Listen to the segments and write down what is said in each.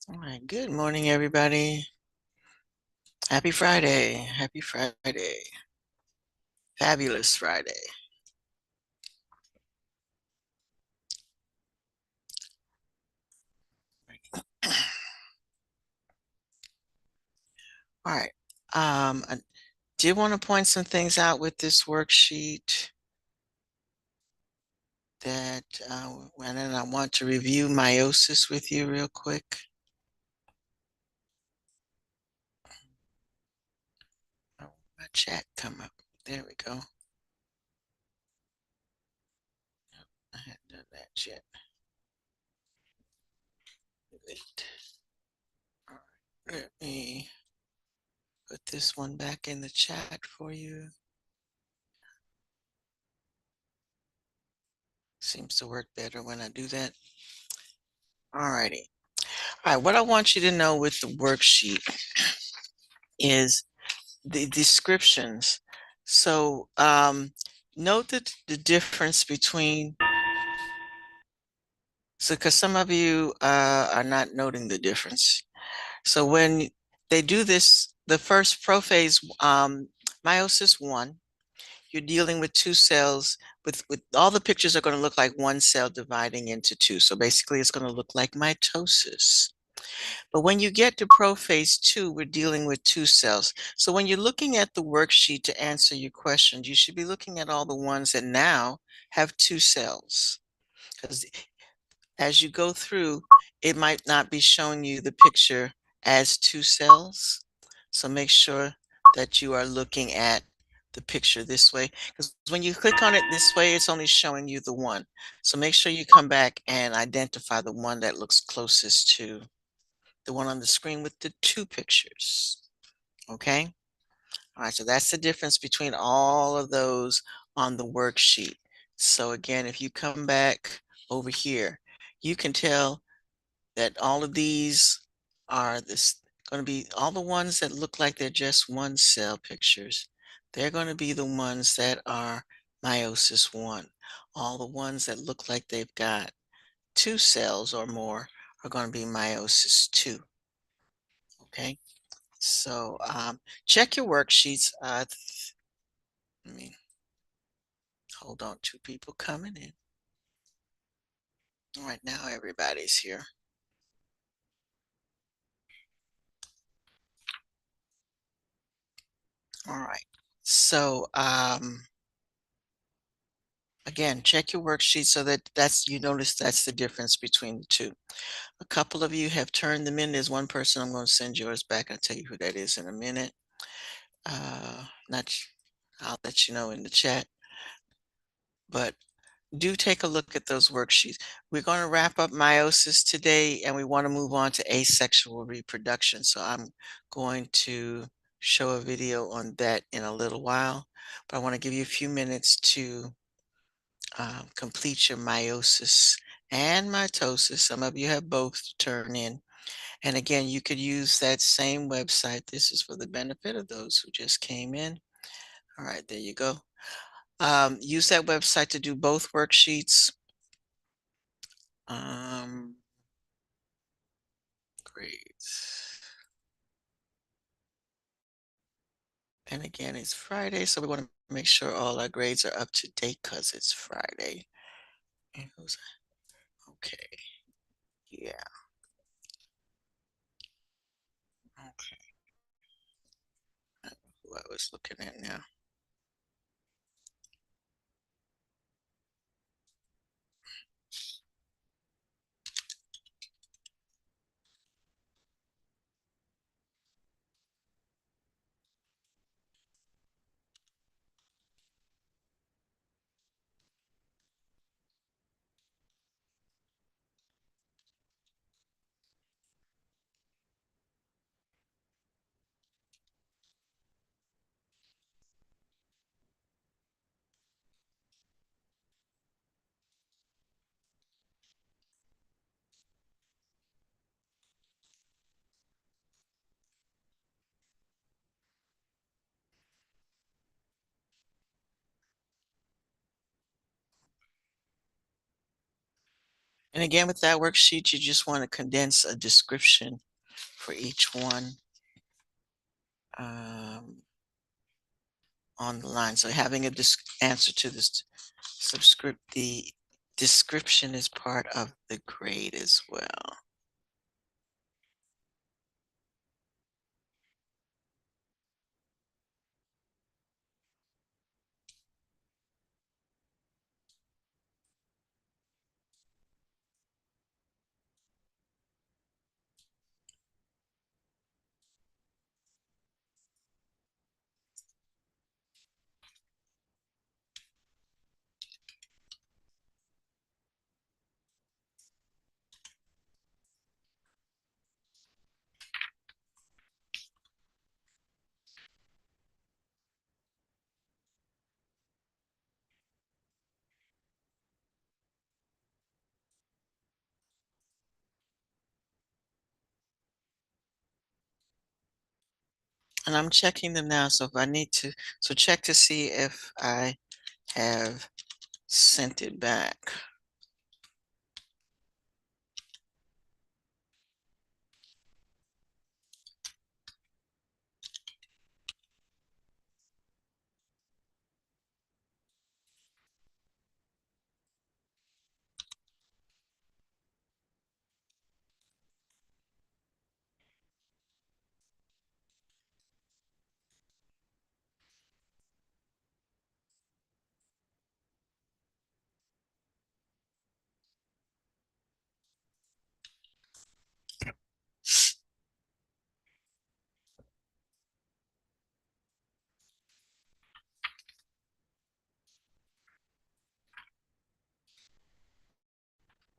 All right, good morning, everybody. Happy Friday. Happy Friday. Fabulous Friday. All right. I did want to point some things out with this worksheet that, and then I want to review meiosis with you real quick. Oh, my chat come up. There we go. I hadn't done that yet. Wait. All right. Let me put this one back in the chat for you. Seems to work better when I do that. All righty. All right, what I want you to know with the worksheet is the descriptions. So note that the difference between, so because some of you are not noting the difference. So when they do this, the first prophase meiosis 1, you're dealing with two cells with all the pictures are going to look like one cell dividing into two. So basically it's going to look like mitosis. But when you get to prophase 2, we're dealing with two cells. So when you're looking at the worksheet to answer your questions, you should be looking at all the ones that now have two cells. Because as you go through, it might not be showing you the picture as two cells. So make sure that you are looking at the picture this way. Because when you click on it this way, it's only showing you the one. So make sure you come back and identify the one that looks closest to the one on the screen with the two pictures. Okay. All right. So that's the difference between all of those on the worksheet. So again, if you come back over here, you can tell that all of these are this going to be all the ones that look like they're just one cell pictures. They're going to be the ones that are meiosis 1. All the ones that look like they've got two cells or more are going to be meiosis 2. Okay. So check your worksheets. Let me hold on. Two people coming in. All right, now everybody's here. All right. So again, check your worksheet so that's you notice that's the difference between the two. A couple of you have turned them in. There's one person I'm going to send yours back. I'll tell you who that is in a minute. Not, I'll let you know in the chat. But do take a look at those worksheets. We're going to wrap up meiosis today and we want to move on to asexual reproduction. So I'm going to show a video on that in a little while, but I want to give you a few minutes to complete your meiosis and mitosis. Some of you have both to turn in. And again, you could use that same website. This is for the benefit of those who just came in. All right, there you go. Use that website to do both worksheets. Grades. And again, it's Friday, so we want to make sure all our grades are up to date because it's Friday. And who's okay? Yeah. Okay. Who I was looking at now. And again, with that worksheet, you just want to condense a description for each one um, on the line. So having a answer to this subscript, the description is part of the grade as well. And I'm checking them now. So if I need to, so check to see if I have sent it back.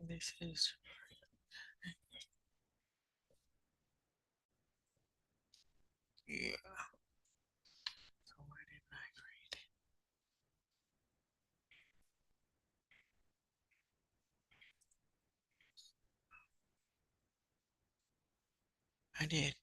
This is, yeah. So where did I grade it? I did.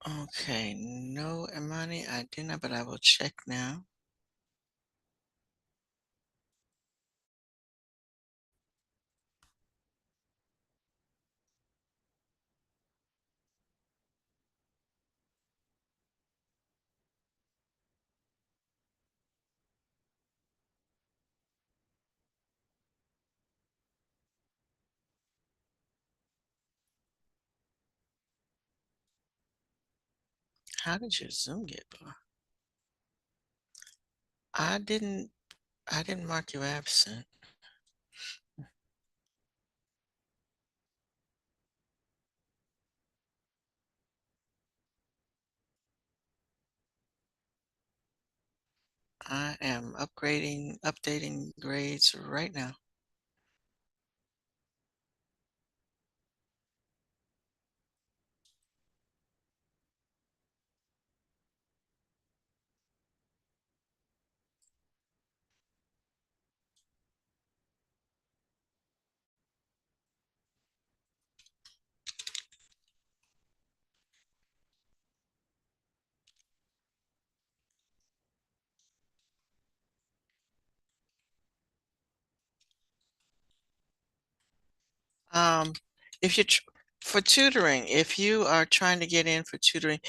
Okay, no, Imani, I didn't, but I will check now. How did your Zoom get blocked? I didn't, I didn't mark you absent. I am updating grades right now. Um, if you for tutoring, if you are trying to get in for tutoring,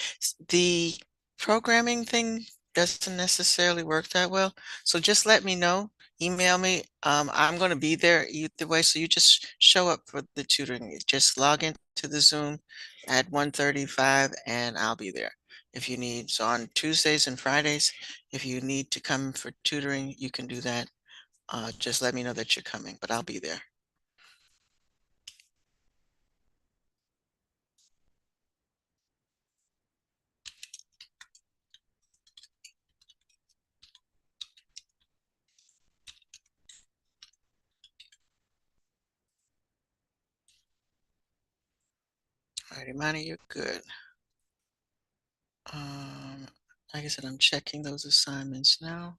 the programming thing doesn't necessarily work that well. So just let me know, email me. I'm going to be there either way. So you just show up for the tutoring. Just log into the Zoom at 1:35 and I'll be there if you need. So on Tuesdays and Fridays, if you need to come for tutoring, you can do that. Just let me know that you're coming, but I'll be there. Alrighty, Imani, you're good. Like I said, I'm checking those assignments now.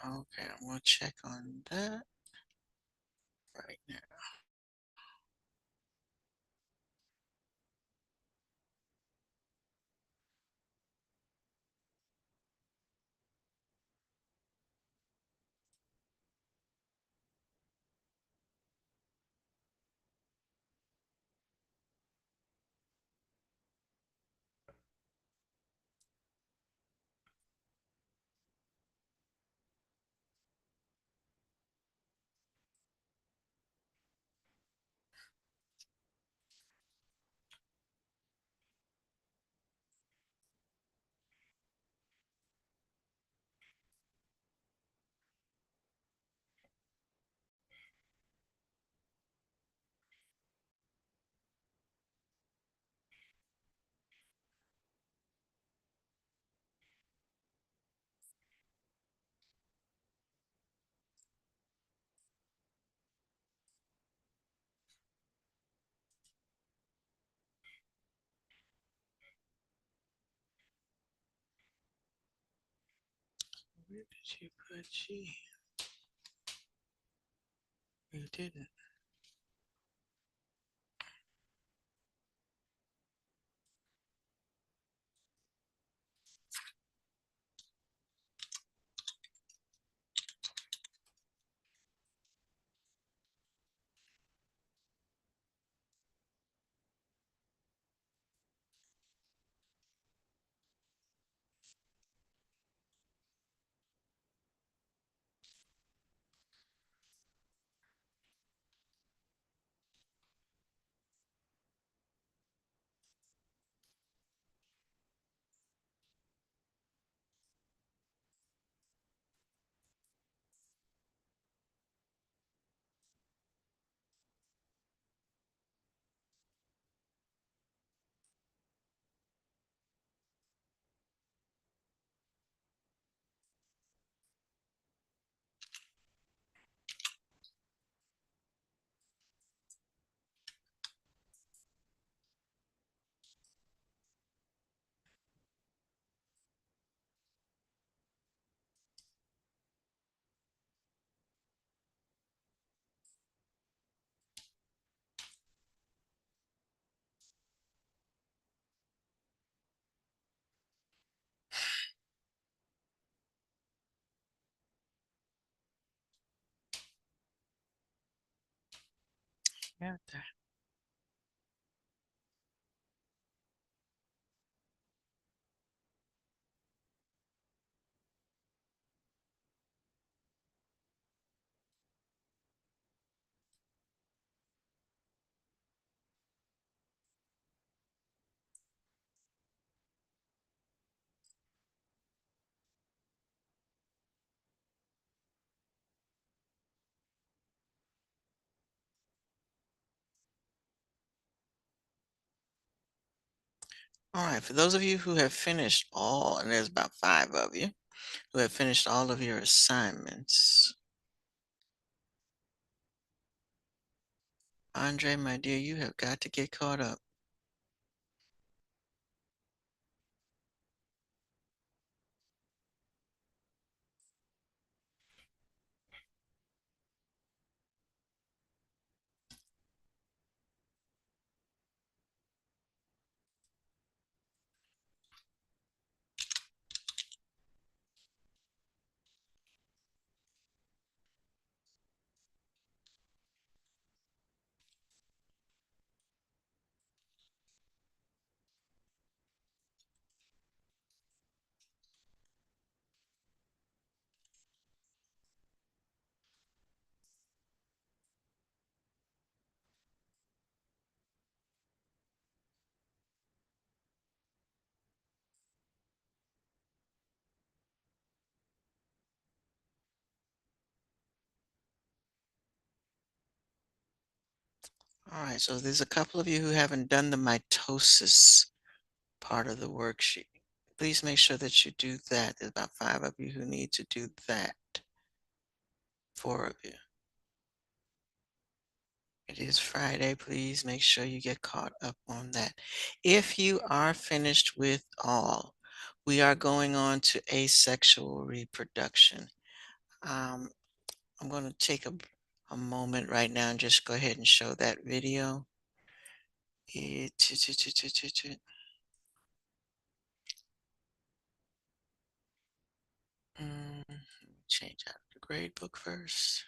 Okay, I'm gonna check on that right now. Where did you put G? You didn't. Yeah. All right, for those of you who have finished all, and there's about 5 of you who have finished all of your assignments. Andre, my dear, you have got to get caught up. All right, so there's a couple of you who haven't done the mitosis part of the worksheet. Please make sure that you do that. There's about 5 of you who need to do that. 4 of you. It is Friday. Please make sure you get caught up on that. If you are finished with all, we are going on to asexual reproduction. Um, I'm going to take a moment right now and just go ahead and show that video. Change out the grade book first.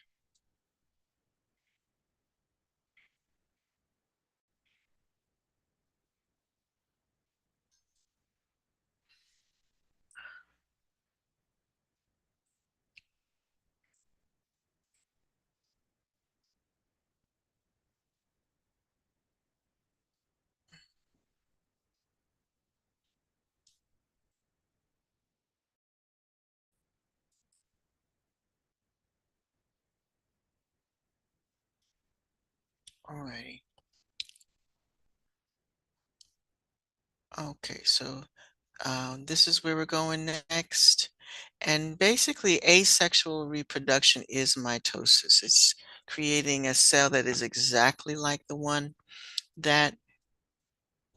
Alrighty. Okay, so this is where we're going next. And basically, asexual reproduction is mitosis. It's creating a cell that is exactly like the one that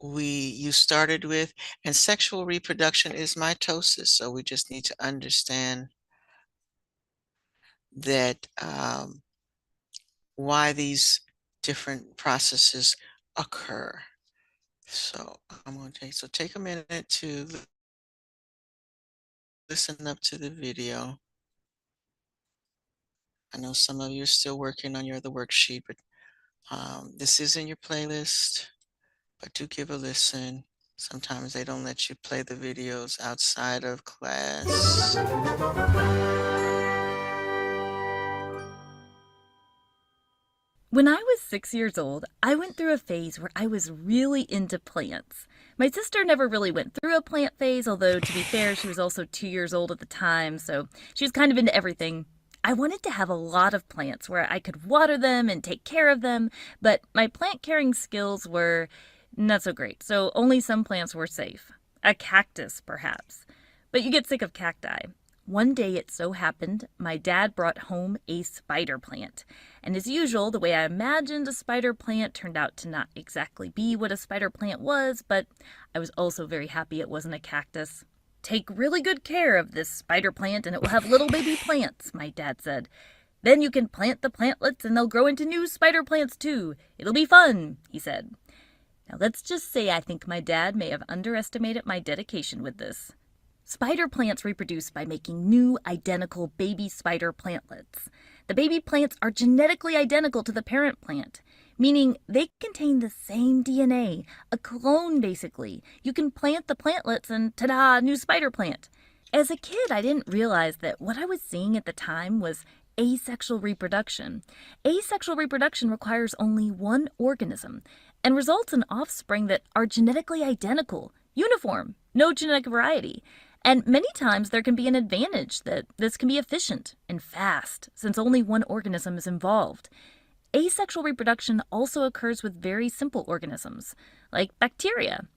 you started with. And sexual reproduction is mitosis. So we just need to understand that why these different processes occur. So I'm going to take a minute to listen up to the video. I know some of you are still working on your other worksheet, but this is in your playlist, but do give a listen. Sometimes they don't let you play the videos outside of class. When I was 6 years old, I went through a phase where I was really into plants. My sister never really went through a plant phase, although to be fair, she was also 2 years old at the time, so she was kind of into everything. I wanted to have a lot of plants where I could water them and take care of them, but my plant caring skills were not so great, so only some plants were safe. A cactus, perhaps. But you get sick of cacti. One day it so happened my dad brought home a spider plant. And as usual, the way I imagined a spider plant turned out to not exactly be what a spider plant was, but I was also very happy it wasn't a cactus. Take really good care of this spider plant and it will have little baby plants, my dad said. Then you can plant the plantlets and they'll grow into new spider plants too. It'll be fun, he said. Now let's just say I think my dad may have underestimated my dedication with this. Spider plants reproduce by making new, identical baby spider plantlets. The baby plants are genetically identical to the parent plant, meaning they contain the same DNA, a clone basically. You can plant the plantlets and ta-da, new spider plant. As a kid, I didn't realize that what I was seeing at the time was asexual reproduction. Asexual reproduction requires only one organism and results in offspring that are genetically identical, uniform, no genetic variety. And many times there can be an advantage that this can be efficient and fast, since only one organism is involved. Asexual reproduction also occurs with very simple organisms, like bacteria.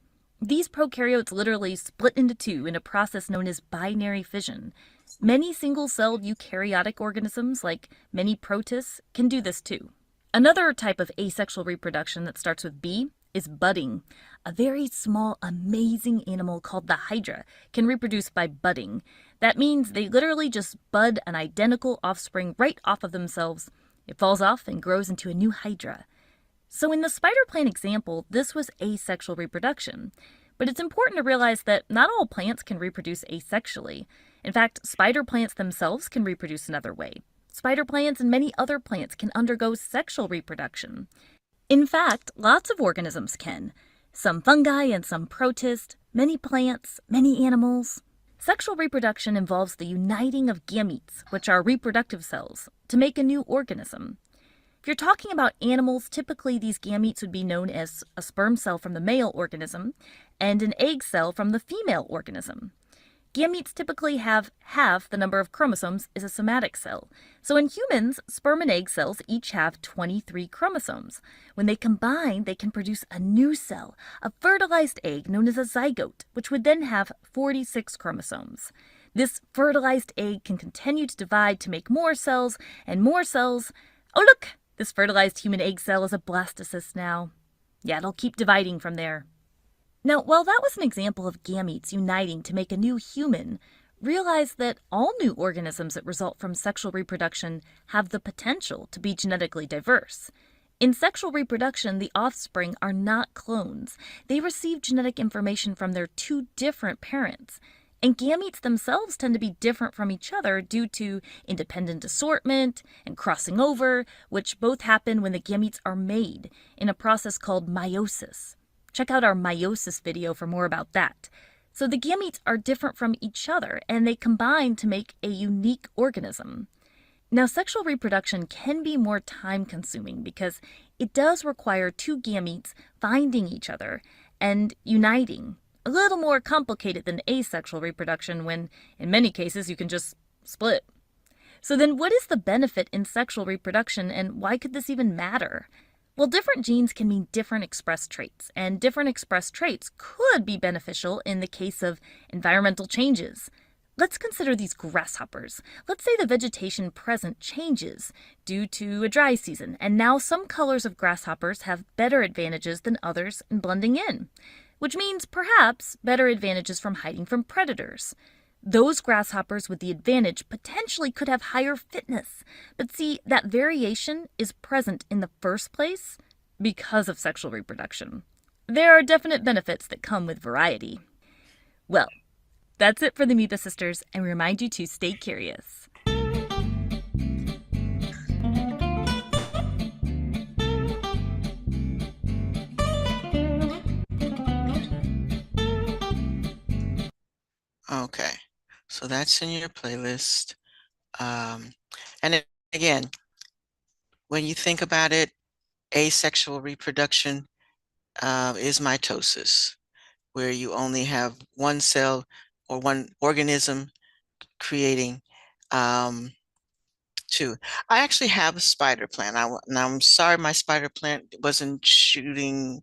These prokaryotes literally split into two in a process known as binary fission. Many single-celled eukaryotic organisms, like many protists, can do this too. Another type of asexual reproduction that starts with B is budding. A very small, amazing animal called the hydra can reproduce by budding. That means they literally just bud an identical offspring right off of themselves. It falls off and grows into a new hydra. So in the spider plant example, this was asexual reproduction. But it's important to realize that not all plants can reproduce asexually. In fact, spider plants themselves can reproduce another way. Spider plants and many other plants can undergo sexual reproduction. In fact, lots of organisms can. Some fungi and some protists, many plants, many animals. Sexual reproduction involves the uniting of gametes, which are reproductive cells, to make a new organism. If you're talking about animals, typically these gametes would be known as a sperm cell from the male organism and an egg cell from the female organism. Gametes typically have half the number of chromosomes as a somatic cell. So in humans, sperm and egg cells each have 23 chromosomes. When they combine, they can produce a new cell, a fertilized egg known as a zygote, which would then have 46 chromosomes. This fertilized egg can continue to divide to make more cells and more cells. Oh look, this fertilized human egg cell is a blastocyst now. Yeah, it'll keep dividing from there. Now, while that was an example of gametes uniting to make a new human, Realize that all new organisms that result from sexual reproduction have the potential to be genetically diverse. In sexual reproduction, the offspring are not clones. They receive genetic information from their two different parents. And gametes themselves tend to be different from each other due to independent assortment and crossing over, which both happen when the gametes are made in a process called meiosis. Check out our meiosis video for more about that. So the gametes are different from each other and they combine to make a unique organism. Now, sexual reproduction can be more time consuming because it does require two gametes finding each other and uniting. A little more complicated than asexual reproduction when, in many cases, you can just split. So then what is the benefit in sexual reproduction and why could this even matter? Well, different genes can mean different expressed traits, and different expressed traits could be beneficial in the case of environmental changes. Let's consider these grasshoppers. Let's say the vegetation present changes due to a dry season, and now some colors of grasshoppers have better advantages than others in blending in, which means perhaps better advantages from hiding from predators. Those grasshoppers with the advantage potentially could have higher fitness, but see, that variation is present in the first place because of sexual reproduction. There are definite benefits that come with variety. Well, that's it for the Amoeba Sisters, and we remind you to stay curious. Okay, so that's in your playlist. And again, when you think about it, asexual reproduction is mitosis, where you only have one cell or one organism creating two. I actually have a spider plant. Now I'm sorry my spider plant wasn't shooting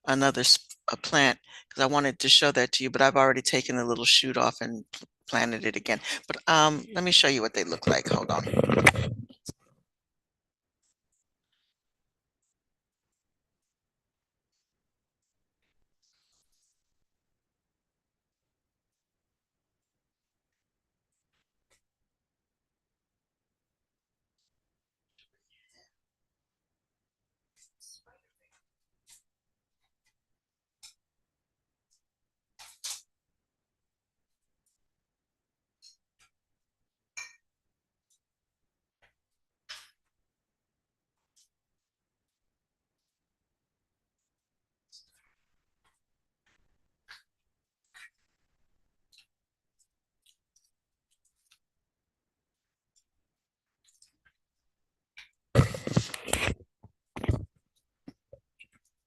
another a plant because I wanted to show that to you, but I've already taken the little shoot off and planted it again. But let me show you what they look like. Hold on.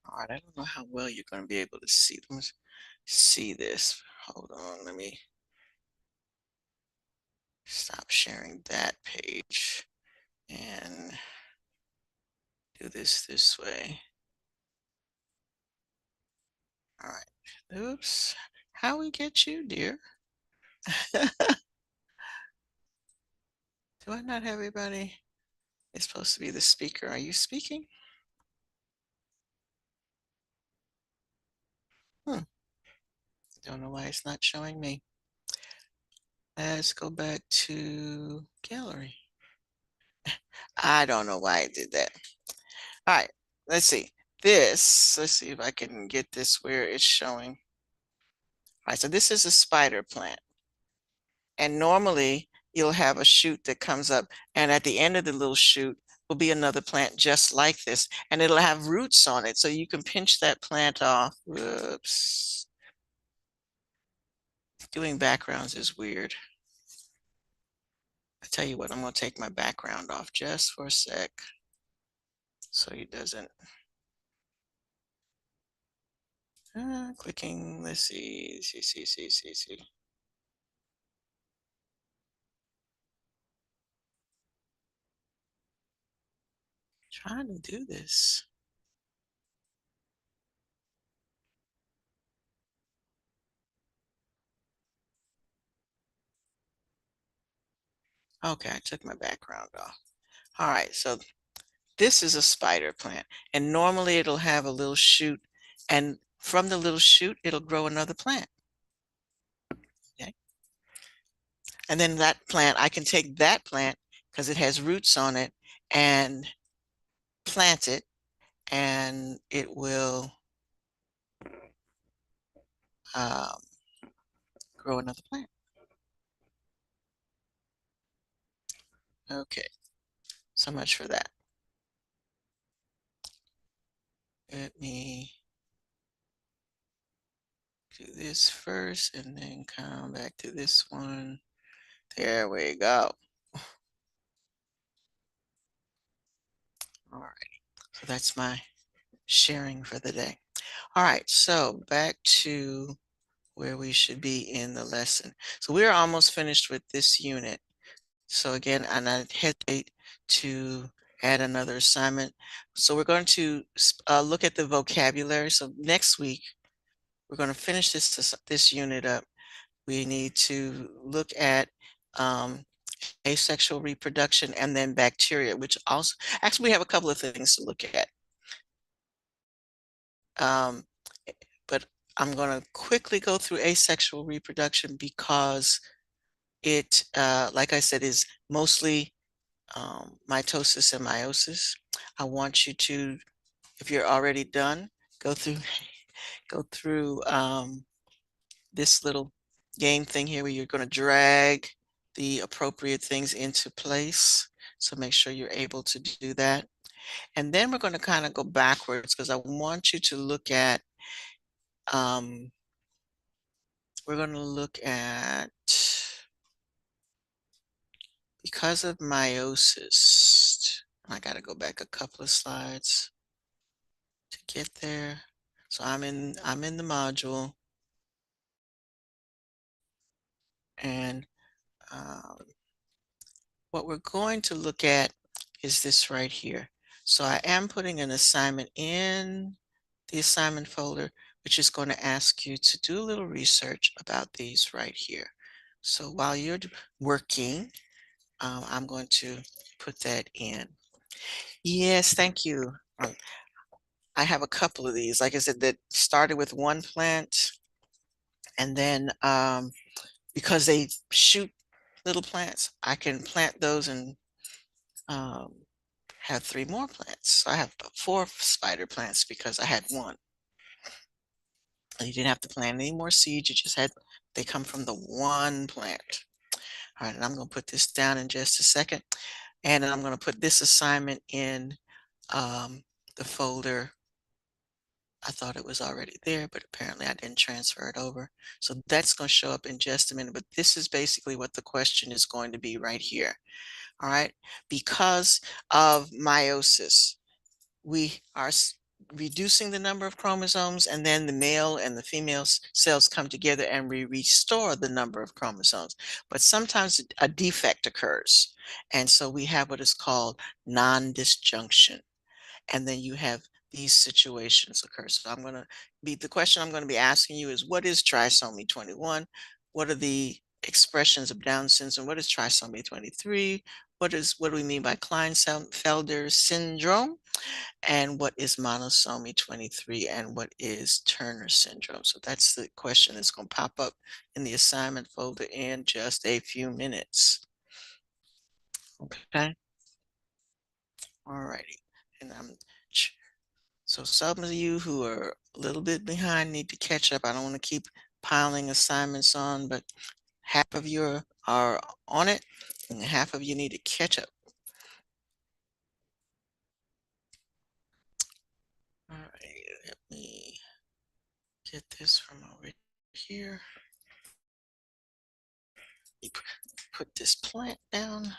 All right, I don't know how well you're going to be able to see this. Hold on, let me stop sharing that page and do this way. All right. Oops. How we get you, dear? Do I not have everybody? It's supposed to be the speaker. Are you speaking? Don't know why it's not showing me. Let's go back to gallery. I don't know why I did that. All right, let's see. Let's see if I can get this where it's showing. All right, so this is a spider plant. And normally you'll have a shoot that comes up, and at the end of the little shoot will be another plant just like this, and it'll have roots on it. So you can pinch that plant off. Whoops. Doing backgrounds is weird. I tell you what, I'm going to take my background off just for a sec so it doesn't. Clicking, let's see. Trying to do this. Okay, I took my background off. All right, so this is a spider plant, and normally it'll have a little shoot, and from the little shoot, it'll grow another plant. Okay. And then that plant, I can take that plant because it has roots on it and plant it, and it will um, grow another plant. Okay, so much for that. Let me do this first and then come back to this one. There we go. All right, so that's my sharing for the day. All right, so back to where we should be in the lesson. So we're almost finished with this unit. So again, and I hesitate to add another assignment. So we're going to look at the vocabulary. So next week, we're going to finish this unit up. We need to look at asexual reproduction and then bacteria, which also, actually we have a couple of things to look at. But I'm going to quickly go through asexual reproduction because it, like I said, is mostly mitosis and meiosis. I want you to, if you're already done, go through this little game thing here where you're going to drag the appropriate things into place. So make sure you're able to do that. And then we're going to kind of go backwards because I want you to look at, um, we're going to look at, because of meiosis, I got to go back a couple of slides to get there. So I'm in the module, and um, what we're going to look at is this right here. So I am putting an assignment in the assignment folder, which is going to ask you to do a little research about these right here. So while you're working, I'm going to put that in. Yes, thank you. I have a couple of these, like I said, that started with one plant, and then because they shoot little plants, I can plant those and um, have 3 more plants. So I have 4 spider plants because I had one. And you didn't have to plant any more seeds. You just had, they come from the one plant. All right, and I'm going to put this down in just a second. And then I'm going to put this assignment in the folder. I thought it was already there, but apparently I didn't transfer it over. So that's going to show up in just a minute. But this is basically what the question is going to be right here. All right. Because of meiosis, we are reducing the number of chromosomes, and then the male and the female cells come together and we restore the number of chromosomes. But sometimes a defect occurs. And so we have what is called non-disjunction. And then you have these situations occur. So the question I'm going to be asking you is, what is trisomy 21? What are the expressions of Down syndrome? What is trisomy 23? What do we mean by Klinefelter syndrome? And what is monosomy 23? And what is Turner syndrome? So that's the question that's going to pop up in the assignment folder in just a few minutes. Okay. All righty. And so some of you who are a little bit behind need to catch up. I don't want to keep piling assignments on, but half of you are on it and half of you need to catch up. All right, let me get this from over here. Put this plant down.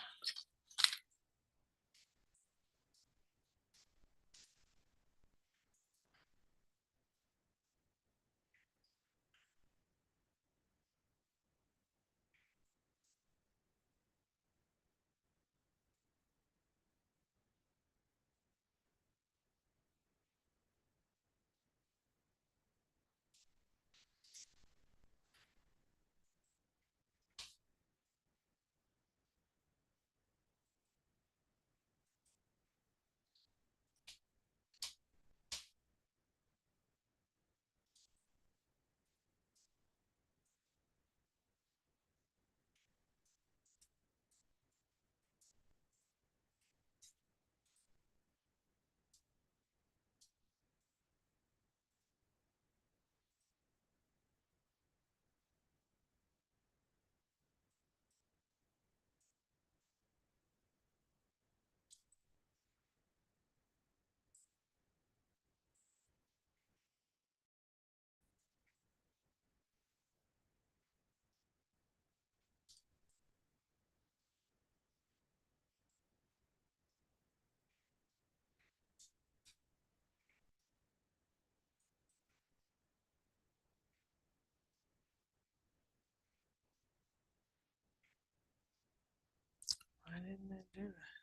didn't I do that?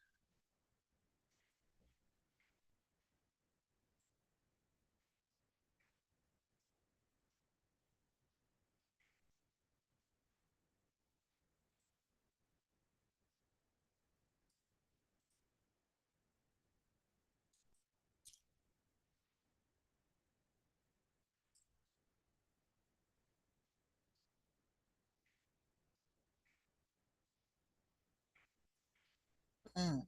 Mm,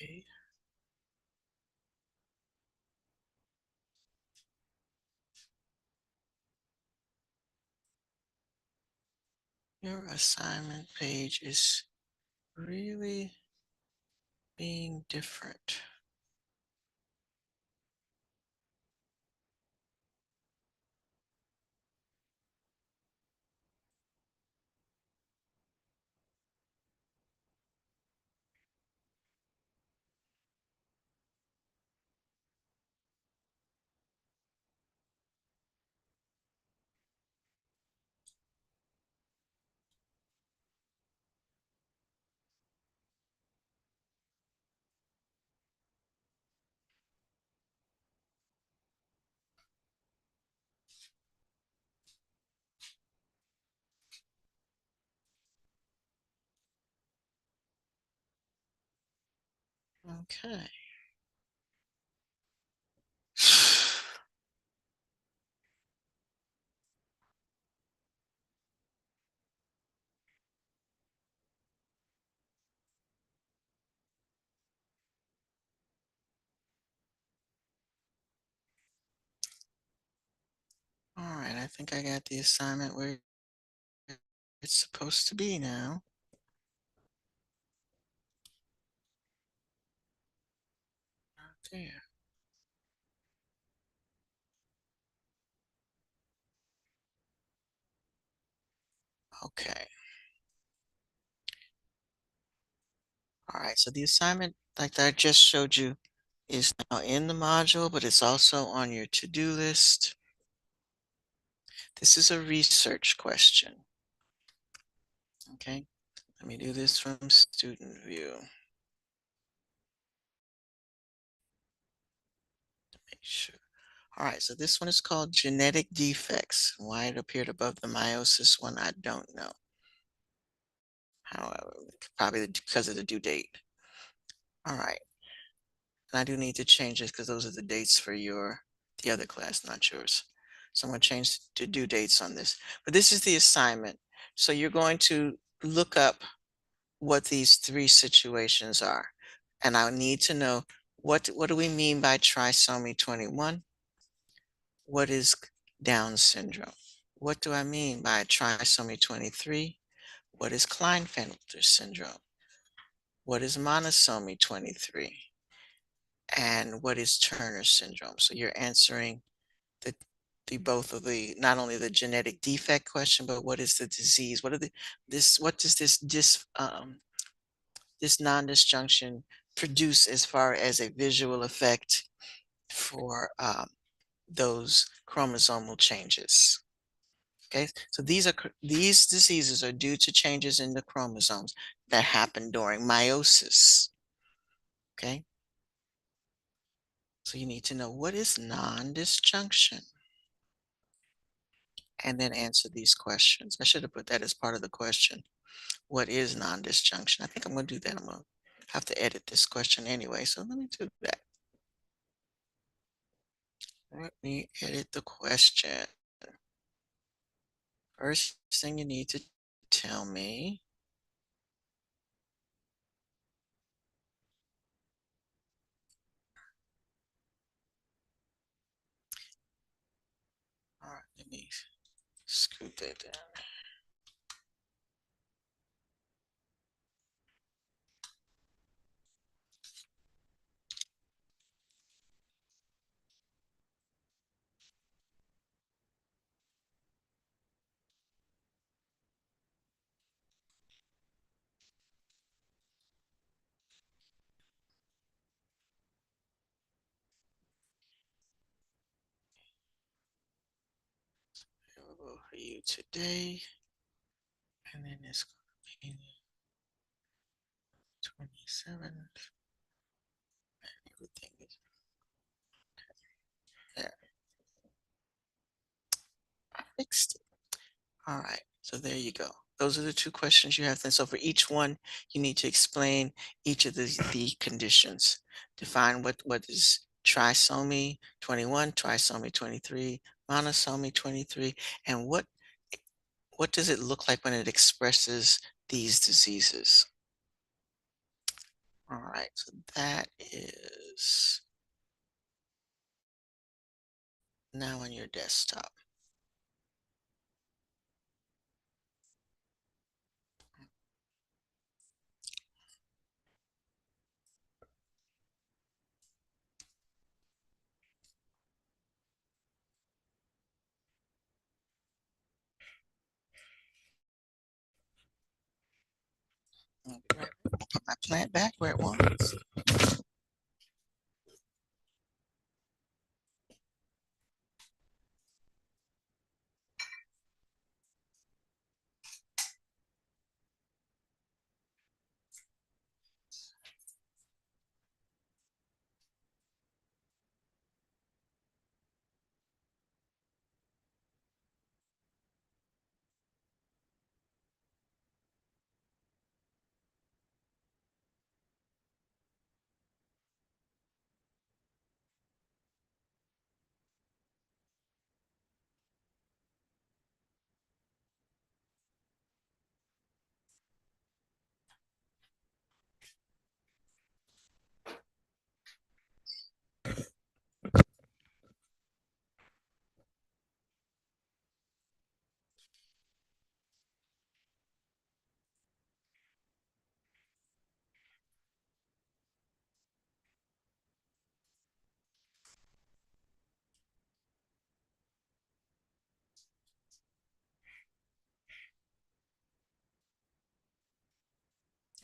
okay. Your assignment page is really being different. Okay. All right, I think I got the assignment where it's supposed to be now. There. Okay. All right, so the assignment like that I just showed you is now in the module, but it's also on your to-do list. This is a research question. Okay, let me do this from student view. Sure. All right, so this one is called genetic defects. Why it appeared above the meiosis one, I don't know. However, probably because of the due date. All right, and I do need to change this because those are the dates for the other class, not yours. So I'm going to change to due dates on this. But this is the assignment. So you're going to look up what these three situations are. And I need to know what do we mean by trisomy 21? What is Down syndrome? What do I mean by trisomy 23? What is Klinefelter syndrome? What is monosomy 23? And what is Turner syndrome? So you're answering the both of the not only the genetic defect question, but what is the disease? What are what does this non-disjunction produce as far as a visual effect for those chromosomal changes? Okay, so these diseases are due to changes in the chromosomes that happen during meiosis. Okay, so you need to know what is non-disjunction and then answer these questions. I should have put that as part of the question. What is non-disjunction? I think I'm going to do that. I'm going to have to edit this question anyway, so let me do that. Let me edit the question. First thing you need to tell me all right, let me scoot that down. Available for you today. And then it's going to be 27th. Everything is there. I fixed it. All right, so there you go. Those are the two questions you have. And so for each one, you need to explain each of the conditions. Define what is trisomy 21, trisomy 23, monosomy 23, and what does it look like when it expresses these diseases? All right, so that is now on your desktop. Okay, put my plant back where it was.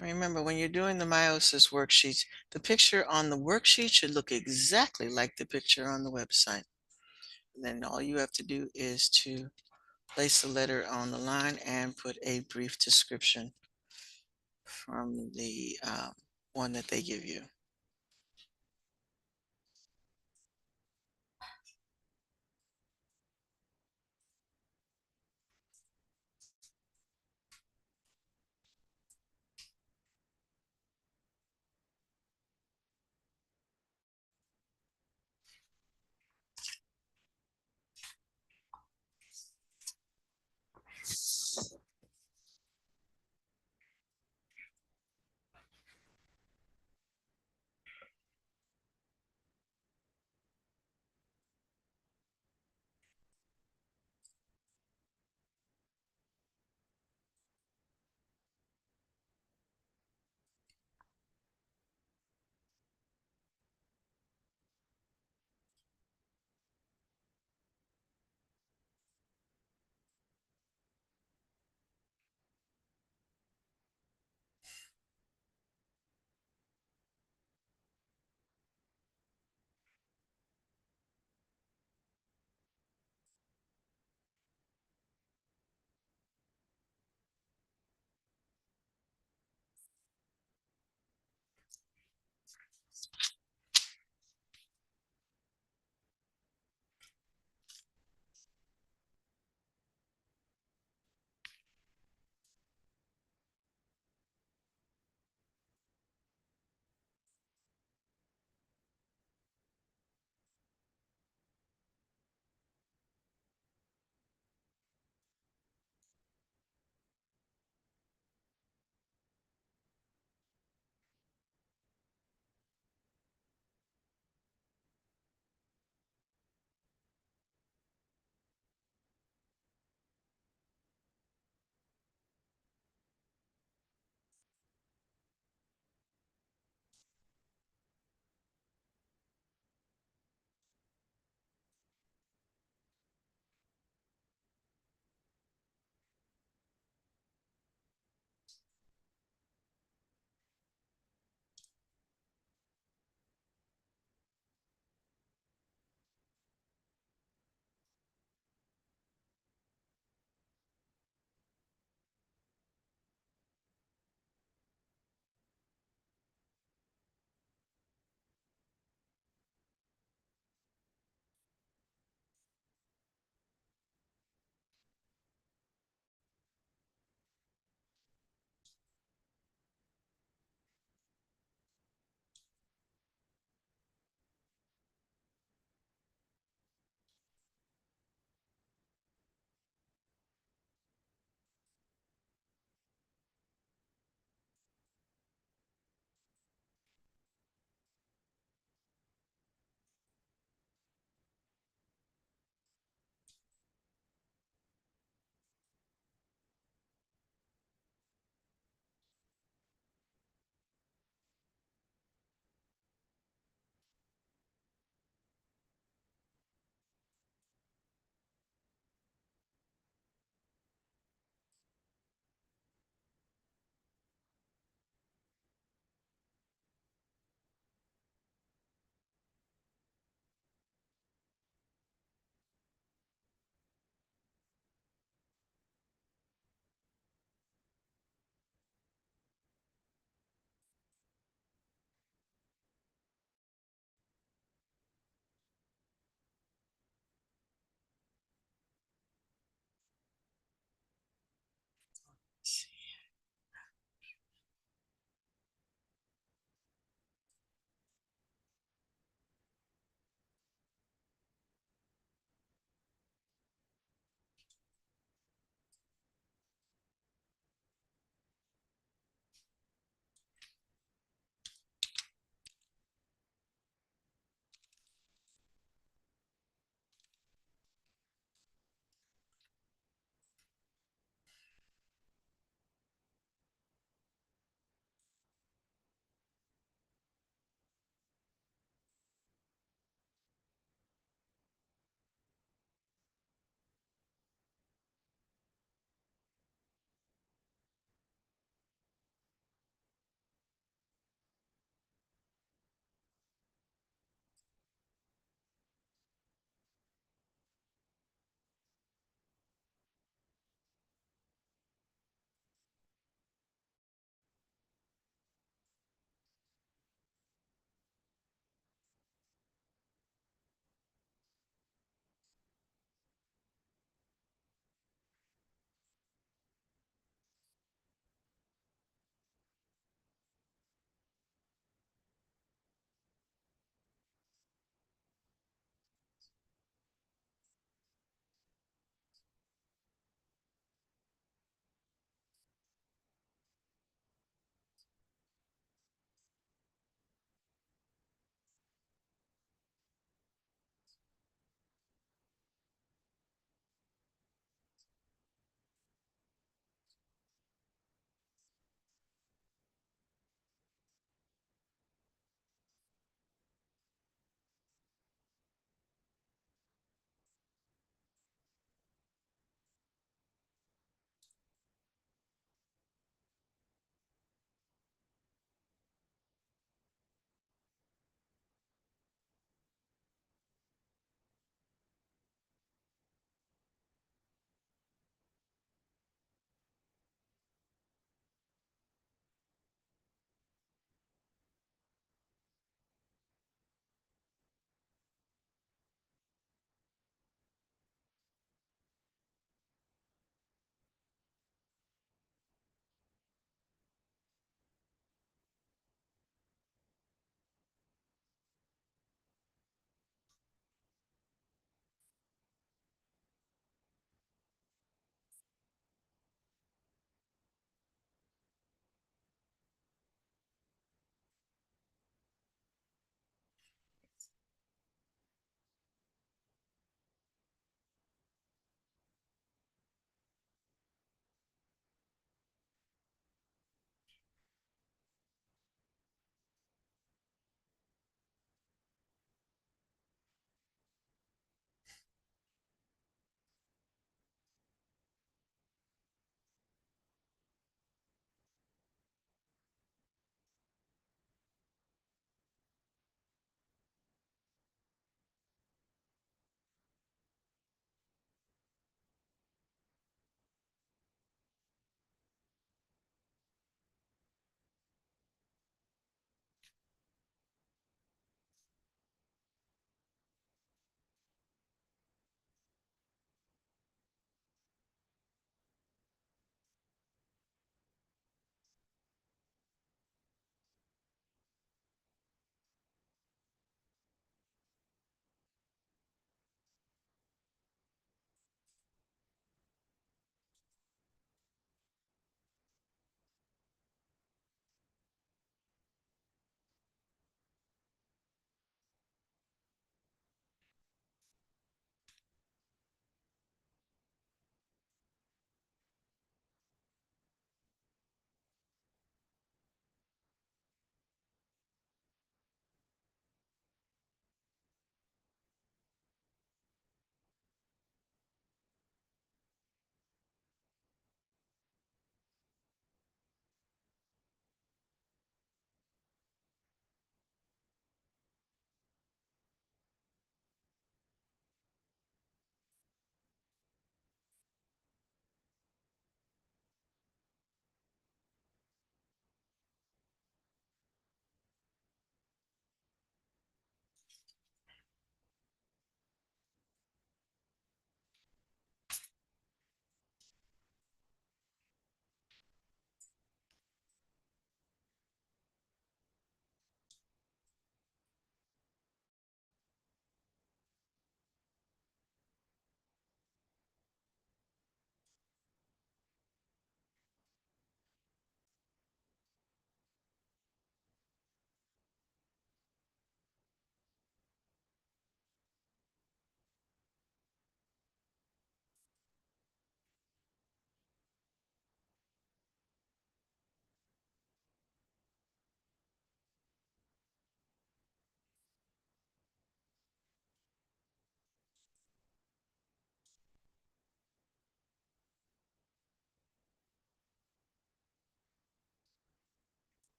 And remember, when you're doing the meiosis worksheets, the picture on the worksheet should look exactly like the picture on the website. And then all you have to do is to place the letter on the line and put a brief description from the one that they give you.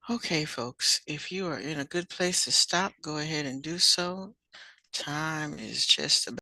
Okay, folks, if you are in a good place to stop, go ahead and do so. Time is just about